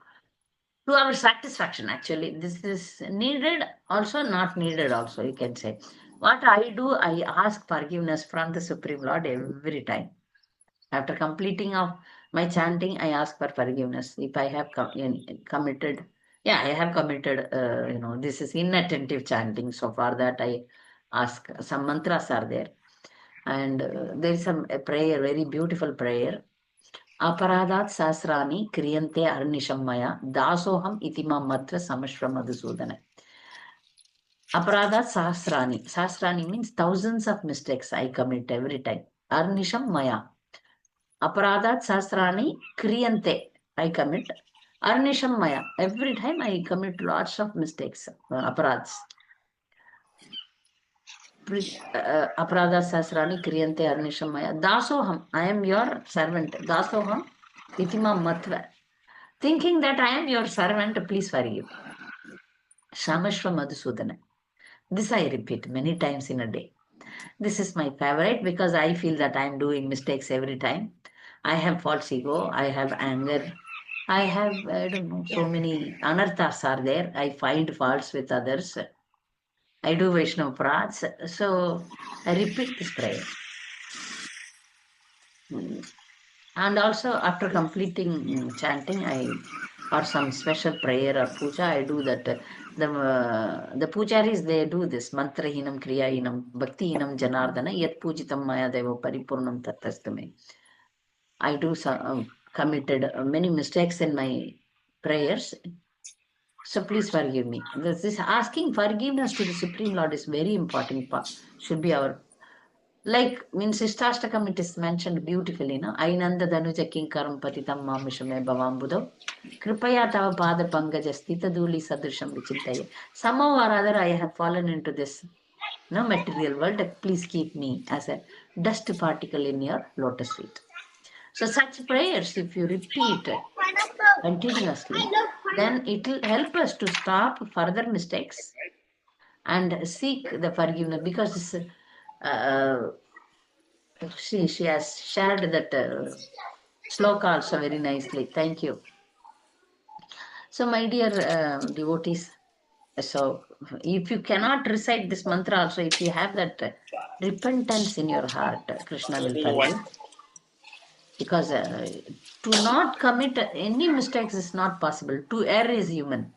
to our satisfaction. Actually, this is needed also, not needed also, you can say. What I do, I ask forgiveness from the Supreme Lord every time. After completing of my chanting, I ask for forgiveness. If I have committed, yeah, I have committed, this is inattentive chanting. So for that, I ask. Some mantras are there. And there is a prayer, very beautiful prayer. Aparadat sasrani kriyante arnishammaya dasoham itimam matva samashra madhusudana. Aparadat sasrani. Sasrani means thousands of mistakes I commit every time. Arnisham maya. Aparadat sasrani kriyante. I commit. Arnisham maya. Every time I commit lots of mistakes, aparads. Aparada sasrani kriyante arnisham maya. Dasoham. I am your servant. Dasoham itimam matva. Thinking that I am your servant, please forgive. Shamashva Madhusudana. This I repeat many times in a day. This is my favorite because I feel that I am doing mistakes every time. I have false ego, I have anger, I have, I don't know, so Yeah. many anarthas are there. I find faults with others. I do Vaishnava prats. So I repeat this prayer. Mm. And also after completing chanting, or some special prayer or puja, I do that. The pujaris, they do this mantrahinam kriyahinam bhaktihinam janardana yat pujitam maya deva paripurnam tattastame. I do some committed many mistakes in my prayers. So please forgive me. This asking forgiveness to the Supreme Lord is very important. Should be our, like, means Ishtastakam, it is mentioned beautifully, no? Ainanda Danuja Kinkaram Patitam Mamishame Bhavambudo. Kripaya Tava Pada Pangaja Stita Duli Sadrisham Vichintaya. Somehow or other I have fallen into this no material world. Please keep me as a dust particle in your lotus feet. So such prayers, if you repeat continuously, then it will help us to stop further mistakes and seek the forgiveness, because uh, she has shared that sloka also very nicely. Thank you. So, my dear devotees, so if you cannot recite this mantra also, if you have that repentance in your heart, Krishna will forgive. Because to not commit any mistakes is not possible. To err is human.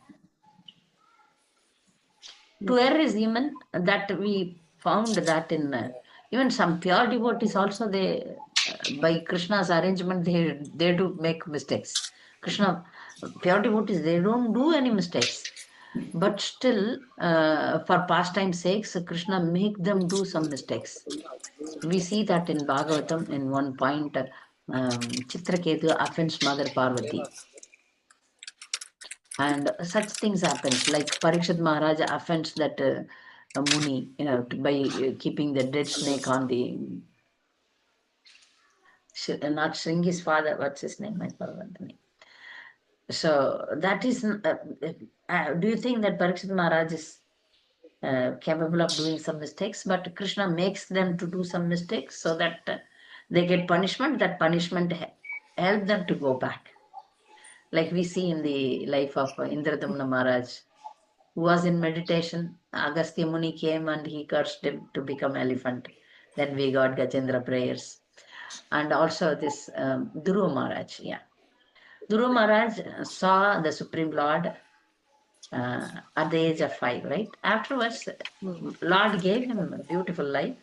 To err is human. That we found that in even some pure devotees also, they by Krishna's arrangement, they do make mistakes. Krishna, pure devotees, they don't do any mistakes. But still, for pastime sakes, Krishna make them do some mistakes. We see that in Bhagavatam in one point, Chitraketu offends Mother Parvati. And such things happens, like Parikshit Maharaj offends that Muni, by keeping the dead snake on the, not Shringi's father, what's his name? I forgot the name. So that is, do you think that Parikshit Maharaj is capable of doing some mistakes? But Krishna makes them to do some mistakes so that they get punishment. That punishment help them to go back. Like we see in the life of Indradumna Maharaj, who was in meditation. Agastya Muni came and he cursed him to become elephant. Then we got Gajendra prayers. And also this Dhruva Maharaj, yeah. Dhruva Maharaj saw the Supreme Lord at the age of 5, right? Afterwards, Lord gave him a beautiful life.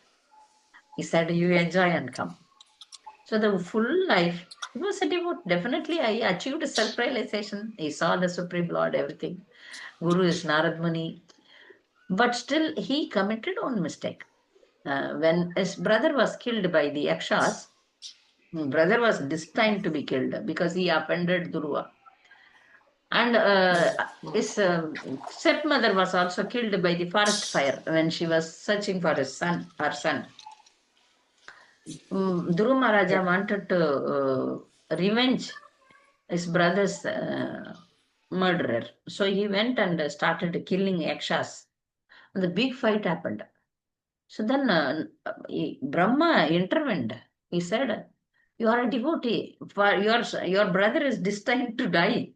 He said, you enjoy and come. So the full life, it was a devote. Definitely, I achieved self-realization. He saw the Supreme Lord, everything. Guru is Narad Muni. But still, he committed one mistake. When his brother was killed by the Yakshas, brother was destined to be killed because he offended Dhruva. And his stepmother was also killed by the forest fire when she was searching for her son. Dhruva Maharaja wanted to revenge his brother's murderer. So he went and started killing yakshas. And the big fight happened. So then Brahma intervened. He said, you are a devotee. For your brother is destined to die.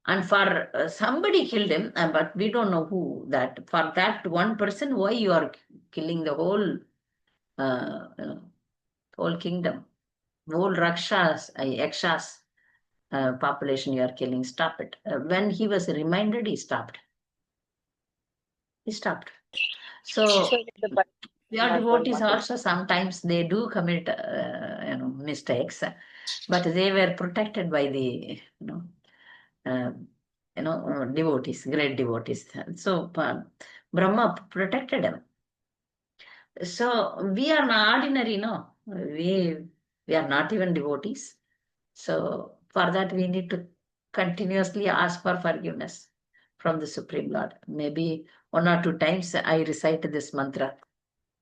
And for somebody killed him, but we don't know who that. For that one person, why you are killing the whole, whole kingdom, whole rakshas, yakshas population you are killing? Stop it. When he was reminded, he stopped. He stopped. So So the Bible your not gone devotees much of also sometimes they do commit, mistakes, but they were protected by the, uh, devotees, great devotees. So Brahma protected them. So we are not ordinary, no. We are not even devotees. So for that we need to continuously ask for forgiveness from the Supreme Lord. Maybe 1 or 2 times I recite this mantra.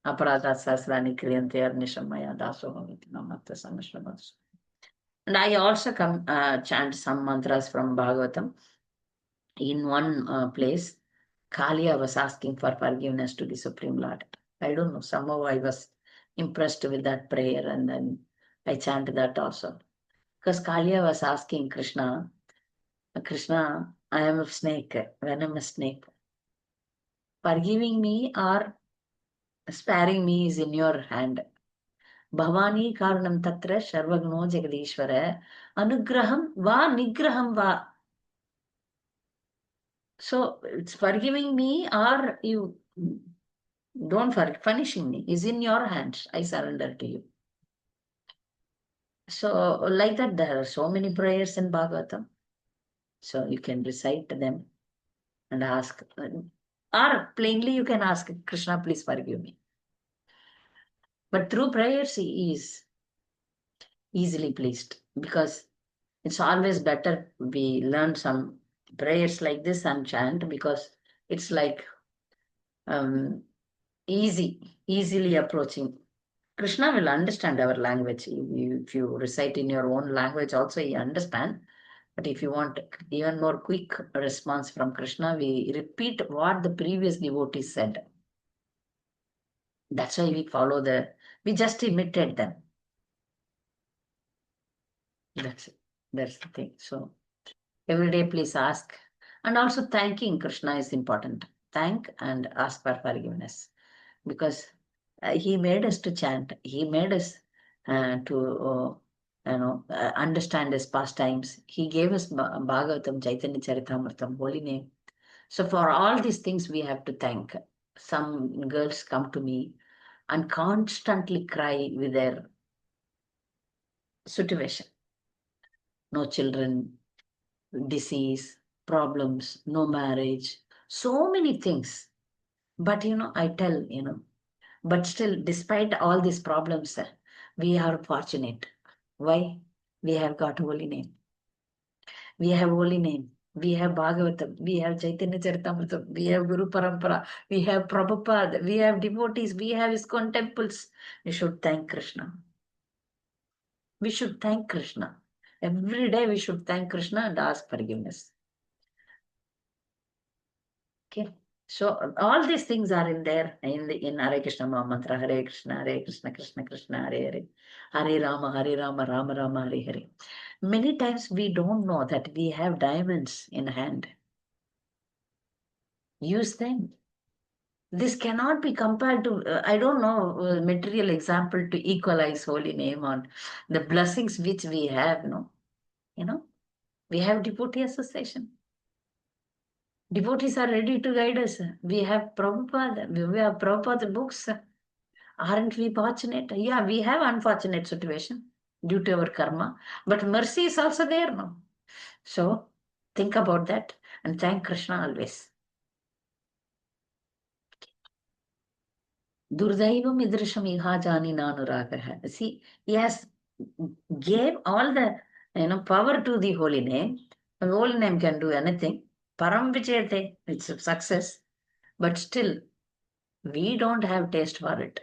Aparada sasrani kriyante arnishamaya dasohamiti namatta samashramas. And I also chant some mantras from Bhagavatam. In one place, Kalia was asking for forgiveness to the Supreme Lord. I don't know, somehow I was impressed with that prayer and then I chanted that also. Because Kalia was asking Krishna, Krishna, I am a snake, venomous snake. Forgiving me or sparing me is in your hand. Bhavani karanam tatra sharvagno jagadishvara anugraham va nigraham va. So it's forgiving me or you don't punishing me is in your hands. I surrender to you. So like that, there are so many prayers in Bhagavatam. So you can recite them and ask, or plainly you can ask Krishna, please forgive me. But through prayers, he is easily pleased because it's always better we learn some prayers like this and chant because it's like um, easily approaching. Krishna will understand our language. If you recite in your own language, also he understand. But if you want even more quick response from Krishna, we repeat what the previous devotees said. That's why we just imitate them. That's it. That's the thing. So every day, please ask. And also thanking Krishna is important. Thank and ask for forgiveness because he made us to chant. He made us to understand his pastimes. He gave us Bhagavatam, Chaitanya Caritamrta, holy name. So for all these things, we have to thank. Some girls come to me and constantly cry with their situation. No children, disease, problems, no marriage, so many things. But I tell, but still, despite all these problems, we are fortunate. Why? We have got holy name. We have holy name. We have Bhagavatam. We have Chaitanya Caritamrta. We have Guru Parampara. We have Prabhupada. We have devotees. We have ISKCON temples. We should thank Krishna. We should thank Krishna. Every day we should thank Krishna and ask forgiveness. Okay. So all these things are in there in Hare Krishna Maha Mantra, Hare Krishna, Krishna Krishna, Hare Hare, Hare Rama, Rama Rama, Hare Hare. Many times we don't know that we have diamonds in hand. Use them. This cannot be compared to, I don't know, material example to equalize holy name on the blessings which we have, no? We have devotee association. Devotees are ready to guide us. We have Prabhupada. We have Prabhupada books. Aren't we fortunate? Yeah, we have unfortunate situation due to our karma, but mercy is also there now. So think about that and thank Krishna always. Durdaivam idrisham ihajani nanuragaha. See, he has gave all the power to the holy name. The holy name can do anything. Param vichete, it's a success, but still we don't have taste for it.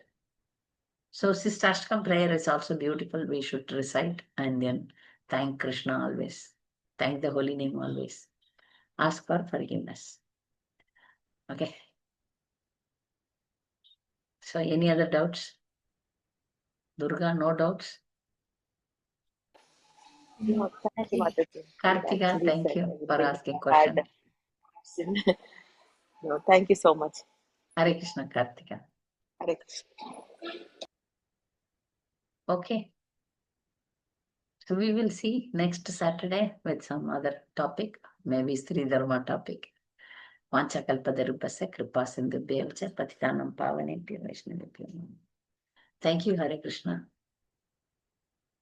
So Sistashtakam prayer is also beautiful. We should recite and then thank Krishna always. Thank the holy name always. Ask for forgiveness. Okay. So any other doubts? Durga, no doubts? No, thank you, Mataji. You Kartika, actually thank said you for everything asking I had. question. No, thank you so much. Hare Krishna, Kartika. Hare Krishna. Okay. So we will see next Saturday with some other topic, maybe Sri Dharma topic. Vanchakalpadarupasya kripa sindhubhyo cha patitanam pavanebhyo vaishnavebhyo. Thank you, Hare Krishna.